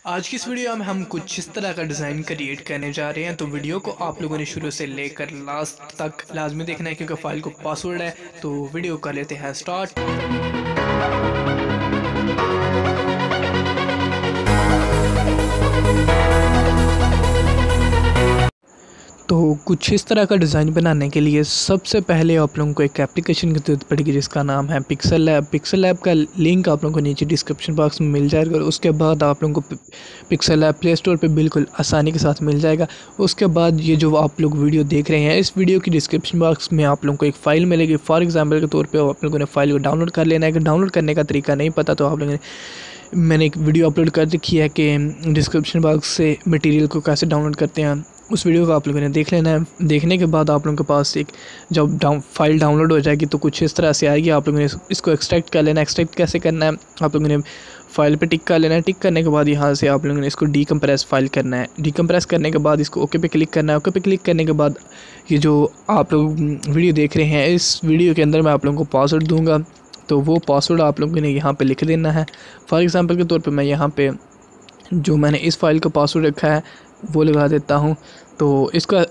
आज की इस वीडियो में हम कुछ इस तरह का डिज़ाइन क्रिएट करने जा रहे हैं। तो वीडियो को आप लोगों ने शुरू से लेकर लास्ट तक लाजमी देखना है क्योंकि फ़ाइल को पासवर्ड है। तो वीडियो कर लेते हैं स्टार्ट। तो कुछ इस तरह का डिज़ाइन बनाने के लिए सबसे पहले आप लोगों को एक एप्लीकेशन की ज़रूरत पड़ेगी जिसका नाम है पिक्सल लैब। पिक्सल लैब का लिंक आप लोगों को नीचे डिस्क्रिप्शन बॉक्स में मिल जाएगा। उसके बाद आप लोगों को पिक्सल लैब प्ले स्टोर पे बिल्कुल आसानी के साथ मिल जाएगा। उसके बाद ये जो आप लोग वीडियो देख रहे हैं, इस वीडियो की डिस्क्रिप्शन बॉक्स में आप लोगों को एक फ़ाइल मिलेगी। फॉर एग्जाम्पल के तौर पर आप लोगों ने फ़ाइल को डाउनलोड कर लेना है। अगर डाउनलोड करने का तरीका नहीं पता तो आप लोगों ने मैंने एक वीडियो अपलोड कर रखी है कि डिस्क्रिप्शन बॉक्स से मटेरियल को कैसे डाउनलोड करते हैं। उस वीडियो को आप लोगों ने देख लेना है। देखने के बाद आप लोगों के पास एक जब फाइल डाउनलोड हो जाएगी तो कुछ इस तरह से आएगी। आप लोगों ने इसको एक्सट्रैक्ट कर लेना है। एक्सट्रैक्ट कैसे करना है, आप लोगों ने फाइल पे टिक कर लेना है। टिक करने के बाद यहाँ से आप लोगों ने इसको डीकम्प्रेस फाइल करना है। डीकम्प्रेस करने के बाद इसको ओके पे क्लिक करना है। ओके पे क्लिक करने के बाद ये जो आप लोग वीडियो देख रहे हैं, इस वीडियो के अंदर मैं आप लोगों को पासवर्ड दूँगा। तो वो पासवर्ड आप लोगों ने यहाँ पे लिख देना है। फॉर एग्जांपल के तौर पे मैं यहाँ पे जो मैंने इस फाइल का पासवर्ड रखा है वो लगा देता हूँ। तो इसका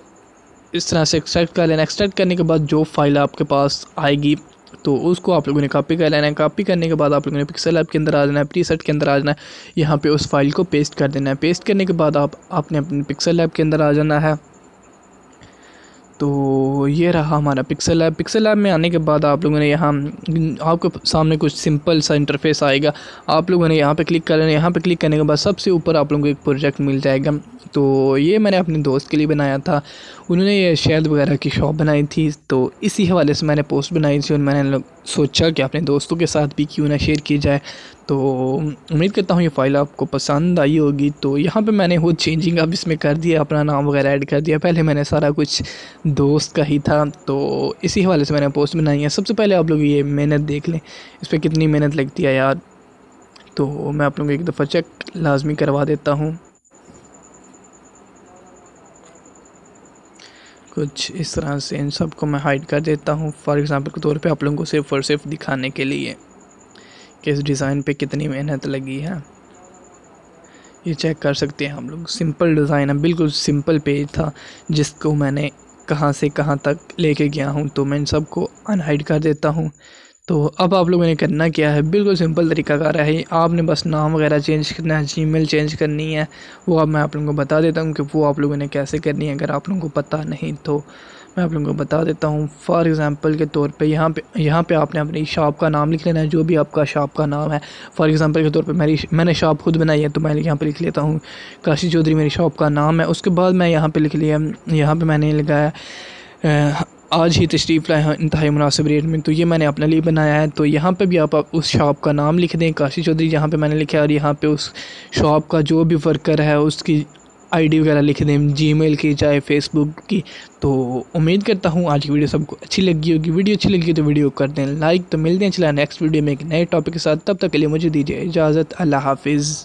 इस तरह से एक्सट्रैक्ट कर लेना। एक्सट्रैक्ट करने के बाद जो फाइल आपके पास आएगी तो उसको आप लोगों ने कॉपी कर लेना है। कॉपी करने के बाद आप लोगों ने पिक्सल ऐप के अंदर आ जाना है, प्रीसेट के अंदर आ जाना है। यहाँ पे उस फाइल को पेस्ट कर देना है। पेस्ट करने के बाद आपने अपने पिक्सल ऐप के अंदर आ जाना है। तो ये रहा हमारा पिक्सल ऐप। पिक्सल ऐप में आने के बाद आप लोगों ने यहाँ आपके सामने कुछ सिंपल सा इंटरफेस आएगा। आप लोगों ने यहाँ पे क्लिक कर लेना। यहाँ पे क्लिक करने के बाद सबसे ऊपर आप लोगों को एक प्रोजेक्ट मिल जाएगा। तो ये मैंने अपने दोस्त के लिए बनाया था। उन्होंने ये शहद वगैरह की शॉप बनाई थी, तो इसी हवाले से मैंने पोस्ट बनाई थी और मैंने सोचा कि अपने दोस्तों के साथ भी क्यों ना शेयर की जाए। तो उम्मीद करता हूँ ये फ़ाइल आपको पसंद आई होगी। तो यहाँ पे मैंने वो चेंजिंग अब इसमें कर दिया, अपना नाम वगैरह ऐड कर दिया। पहले मैंने सारा कुछ दोस्त का ही था, तो इसी हवाले से मैंने पोस्ट बनाई है। सबसे पहले आप लोग ये मेहनत देख लें, इस पर कितनी मेहनत लगती है यार। तो मैं आप लोगों को एक दफ़ा चेक लाजमी करवा देता हूँ। कुछ इस तरह से इन सब को मैं हाइड कर देता हूँ फॉर एग्ज़ाम्पल के तौर पे आप लोगों को सिर्फ़ और सिर्फ दिखाने के लिए कि इस डिज़ाइन पे कितनी मेहनत लगी है। ये चेक कर सकते हैं हम लोग। सिंपल डिज़ाइन है, बिल्कुल सिंपल पेज था जिसको मैंने कहाँ से कहाँ तक लेके गया हूँ। तो मैं इन सब को अनहाइड कर देता हूँ। तो अब आप लोगों ने करना क्या है, बिल्कुल सिंपल तरीकाकार है। आपने बस नाम वगैरह चेंज करना है, जीमेल चेंज करनी है। वो अब मैं आप लोगों को बता देता हूँ कि वो आप लोगों ने कैसे करनी है। अगर आप लोगों को पता नहीं तो मैं आप लोगों को बता देता हूँ। फॉर एग्ज़ाम्पल के तौर पे यहाँ पे आपने अपनी शॉप का नाम लिख लेना है, जो भी आपका शॉप का नाम है। फॉर एग्ज़ाम्पल के तौर पे मैंने शॉप खुद बनाई है, तो मैं यहाँ पे लिख लेता हूँ काशी चौधरी मेरी शॉप का नाम है। उसके बाद मैं यहाँ पे लिख लिया, यहाँ पे मैंने लगाया आज ही तशरीफ़ लाए हैं इंतहाई मुनासिब रेट में। तो ये मैंने अपने लिए बनाया है। तो यहाँ पे भी आप उस शॉप का नाम लिख दें, काशी चौधरी जहाँ पे मैंने लिखा है, और यहाँ पे उस शॉप का जो भी वर्कर है उसकी आईडी वगैरह लिख दें, जीमेल की चाहे फेसबुक की। तो उम्मीद करता हूँ आज की वीडियो सबको अच्छी लगी होगी। वीडियो अच्छी लगी तो वीडियो कर दें लाइक। तो मिलते हैं चला नेक्स्ट वीडियो में एक नए टॉपिक के साथ। तब तक के लिए मुझे दीजिए इजाज़त। अल्लाह हाफिज़।